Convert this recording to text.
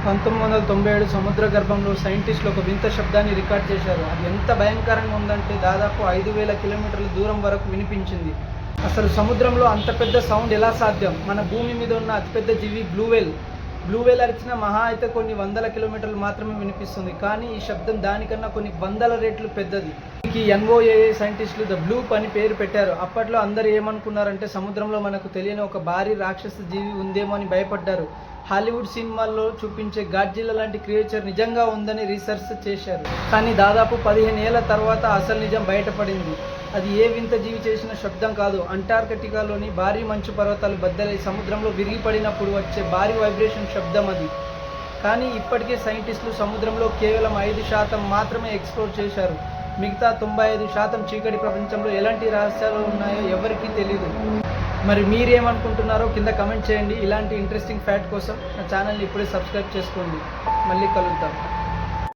1997 సముద్ర గర్భంలో సైంటిస్టులు ఒక వింత శబ్దాన్ని రికార్డ్ చేశారు. అది ఎంత భయంకరంగా ఉందంటే దాదాపు 5,000 కిలోమీటర్ల దూరం వరకు వినిపించింది. అసలు సముద్రంలో అంత పెద్ద సౌండ్ ఎలా సాధ్యం? మన భూమి మీద ఉన్న అతిపెద్ద జీవి బ్లూ వేల్ అరిచిన మహా అయితే కొన్ని వందల కిలోమీటర్లు మాత్రమే వినిపిస్తుంది. కానీ ఈ శబ్దం దానికన్నా కొన్ని వందల రెట్లు పెద్దది. దీనికి NOAA సైంటిస్టులు ద బ్లూ అని పేరు పెట్టారు. అప్పట్లో అందరూ ఏమనుకున్నారంటే సముద్రంలో మనకు తెలియని ఒక భారీ రాక్షస జీవి ఉందేమో అని భయపడ్డారు. హాలీవుడ్ సినిమాల్లో చూపించే గాడ్జిల్లా లాంటి క్రియేచర్ నిజంగా ఉందని రీసెర్చ్ చేశారు. కానీ దాదాపు 15 ఏళ్ల తర్వాత అసలు నిజం బయటపడింది. అది ఏ వింత జీవి చేసిన శబ్దం కాదు. అంటార్కిటికాలోని భారీ మంచు పర్వతాలు బద్దలై సముద్రంలో విరిగిపడినప్పుడు వచ్చే భారీ వైబ్రేషన్ శబ్దం అది. కానీ ఇప్పటికే సైంటిస్టులు సముద్రంలో కేవలం 5% మాత్రమే ఎక్స్ప్లోర్ చేశారు. మిగతా 95% చీకటి ప్రపంచంలో ఎలాంటి రహస్యాలు ఉన్నాయో ఎవరికీ తెలియదు. మరి మీరేమనుకుంటున్నారో కింద కమెంట్ చేయండి. ఇలాంటి ఇంట్రెస్టింగ్ ఫ్యాక్ట్ కోసం నా ఛానల్ని ఇప్పుడే సబ్స్క్రైబ్ చేసుకోండి. మళ్ళీ కలుద్దాం.